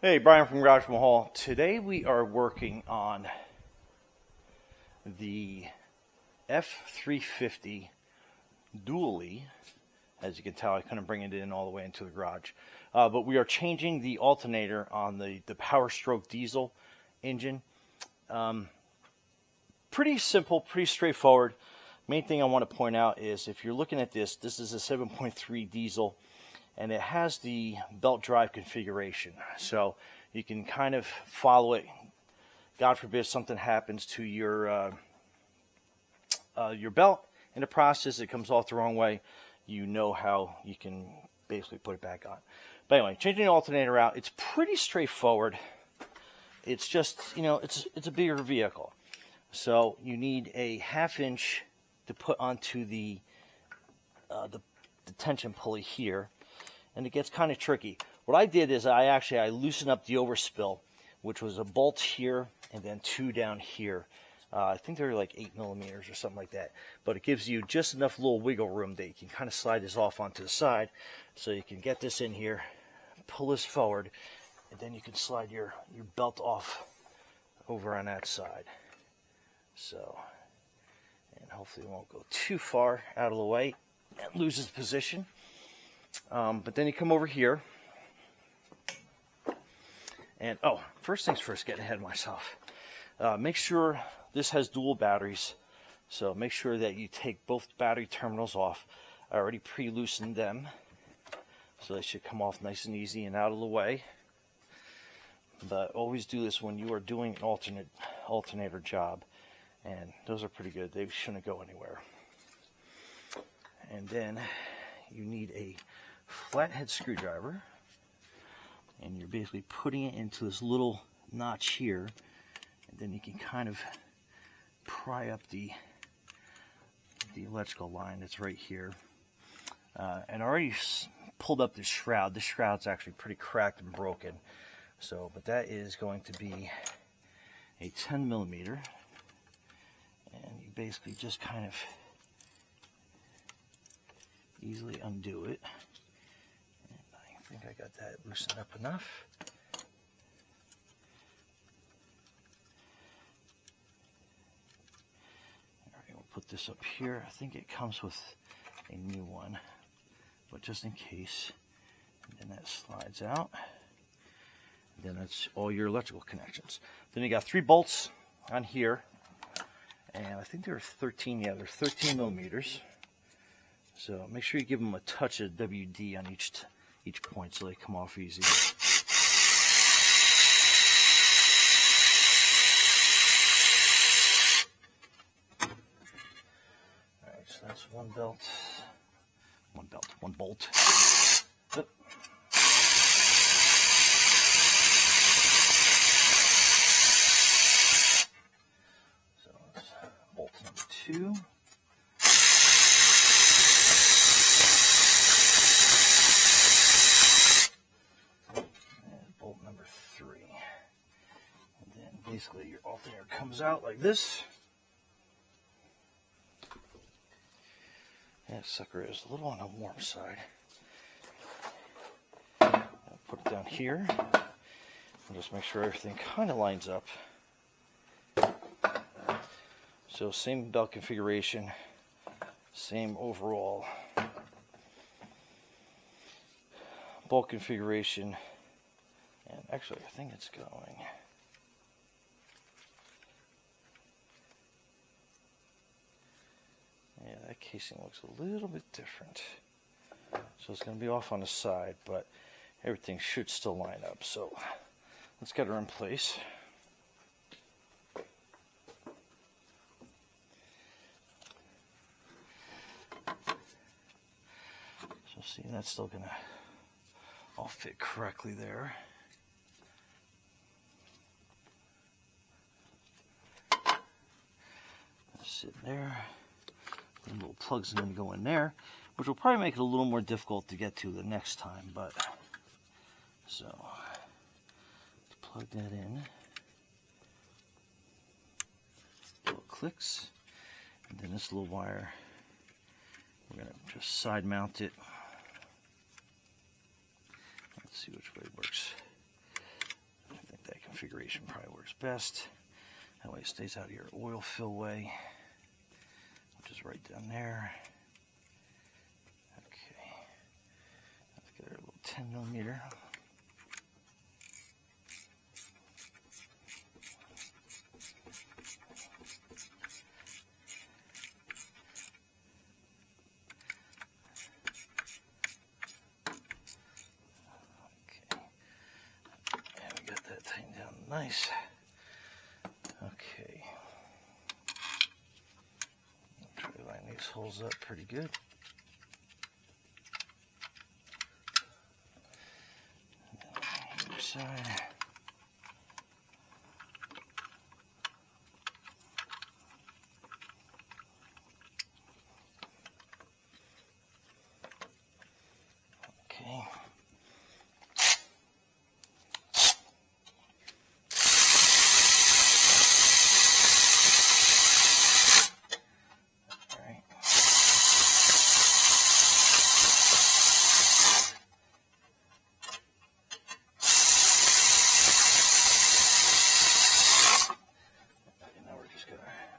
Hey, Brian from Garage Mahal. Today we are working on the F350 dually. As you can tell, I couldn't bring it in all the way into the garage. But we are changing the alternator on the Power Stroke diesel engine. Pretty simple, pretty straightforward. Main thing I want to point out is if you're looking at this is a 7.3 diesel. And it has the belt drive configuration, so you can kind of follow it. God forbid something happens to your belt in the process, it comes off the wrong way, you know how you can basically put it back on. But anyway, changing the alternator out, it's pretty straightforward. It's just, it's a bigger vehicle, so you need a 1/2 inch to put onto the tension pulley here. And it gets kind of tricky. What I did is I loosened up the overspill, which was a bolt here and then 2 down here. I think they're like 8 millimeters or something like that. But it gives you just enough little wiggle room that you can kind of slide this off onto the side. So you can get this in here, pull this forward, and then you can slide your belt off over on that side. So, and hopefully it won't go too far out of the way and lose its position. But then you come over here, and first things first, getting ahead of myself. Make sure this has dual batteries, so make sure that you take both battery terminals off. I already pre-loosened them, so they should come off nice and easy and out of the way. But always do this when you are doing an alternator job, and those are pretty good. They shouldn't go anywhere. And then you need a flathead screwdriver, and you're basically putting it into this little notch here, and then you can kind of pry up the electrical line that's right here. And I already pulled up the shroud. The shroud's actually pretty cracked and broken, but that is going to be a 10 millimeter, and you basically just kind of easily undo it. And I think I got that loosened up enough. Alright, we'll put this up here. I think it comes with a new one, but just in case. And then that slides out. And then that's all your electrical connections. Then you got 3 bolts on here, and I think they're 13. Yeah, they're 13 millimeters. So make sure you give them a touch of WD on each point so they come off easy. Alright, so that's one bolt. Yep. So that's bolt number 2. Basically, your alternator comes out like this. That sucker is a little on the warm side. I'll put it down here and just make sure everything kind of lines up. So same belt configuration, same overall bolt configuration, and actually I think it's going. Yeah, that casing looks a little bit different. So it's going to be off on the side, but everything should still line up. So let's get her in place. So see, that's still going to all fit correctly there. That's sitting there. The little plugs are going to go in there, which will probably make it a little more difficult to get to the next time, but so plug that in, little clicks, and then this little wire, we're going to just side mount it. Let's see which way it works. orientation probably works best. That way it stays out of your oil fill way, which is right down there. Okay, let's get our little 10mm. Nice. Okay. Try to line these holes up pretty good. Other side. Okay.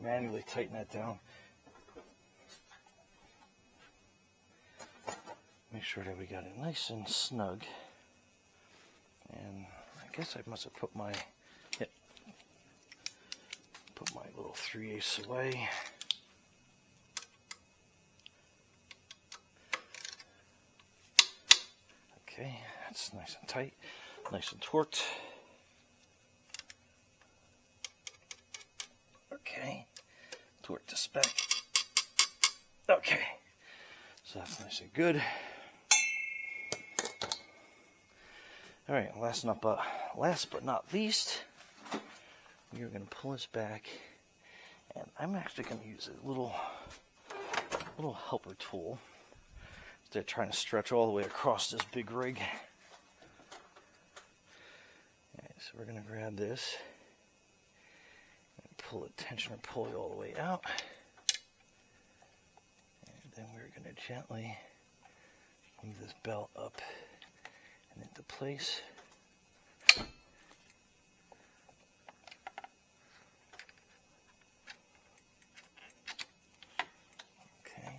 Manually tighten that down. Make sure that we got it nice and snug. And I guess I must have put my little 3/8 away. Okay, that's nice and tight, nice and torqued. Okay, torque to spec. Okay, so that's nice and good. All right, last but not least, we are going to pull this back, and I'm actually going to use a little helper tool instead of trying to stretch all the way across this big rig. All right, so we're going to grab this. Pull the tensioner pulley all the way out, and then we're going to gently move this belt up and into place. Okay,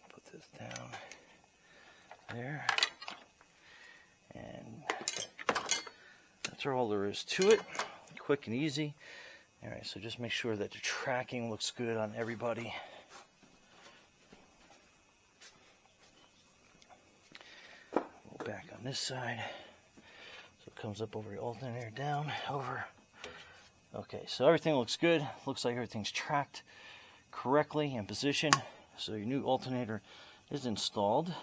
put this down there, and that's all there is to it. Quick and easy. All right, so just make sure that the tracking looks good on everybody. Go back on this side. So it comes up over the alternator, down, over. Okay, so everything looks good. Looks like everything's tracked correctly in position. So your new alternator is installed.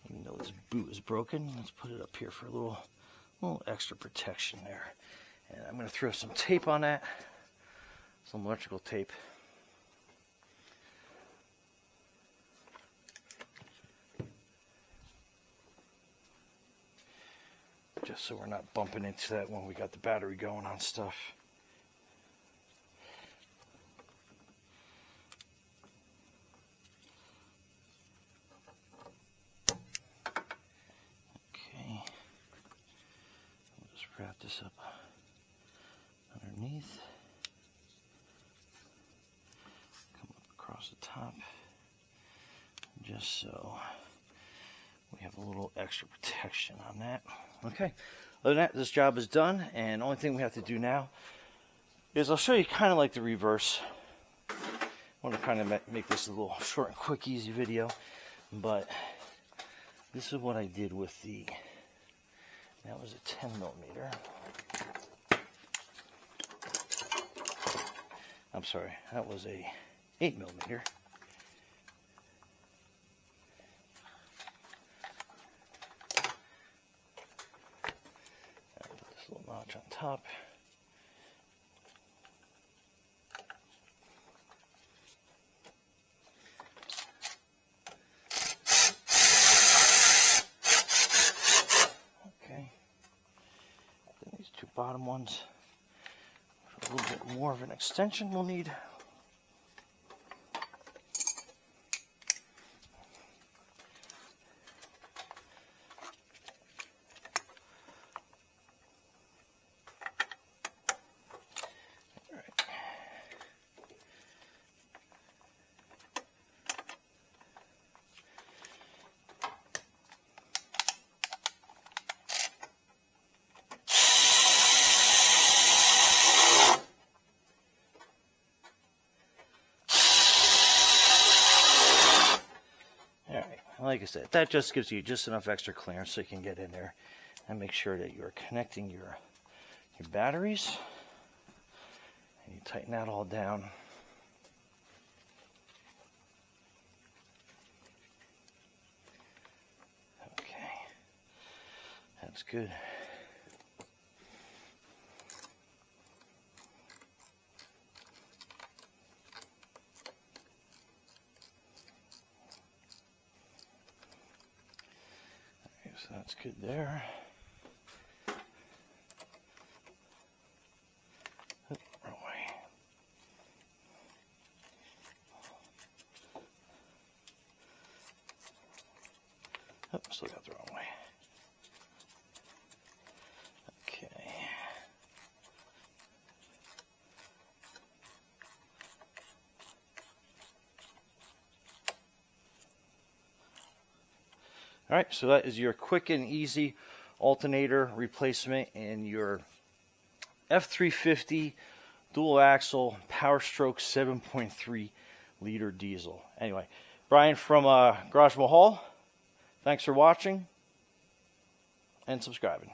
Even though this boot is broken, let's put it up here for a little extra protection there. And I'm going to throw some tape on that, some electrical tape. Just so we're not bumping into that when we got the battery going on stuff. Okay. We'll just wrap this up underneath, come up across the top, just so we have a little extra protection on that. Okay, other than that, this job is done, and the only thing we have to do now is I'll show you kind of like the reverse. I want to kind of make this a little short and quick, easy video, but this is what I did with that was a 10mm. I'm sorry, that was a 8mm. Put this little notch on top. Okay. Then these two bottom ones. A little bit more of an extension we'll need. like I said, that just gives you just enough extra clearance so you can get in there and make sure that you're connecting your batteries. And you tighten that all down. Okay, that's good. So that's good there. Oh, wrong way. Oh, still got the wrong way. Okay. All right, so that is your quick and easy alternator replacement in your F350 dual axle Power Stroke 7.3 liter diesel. Anyway, Brian from Garage Mahal, thanks for watching and subscribing.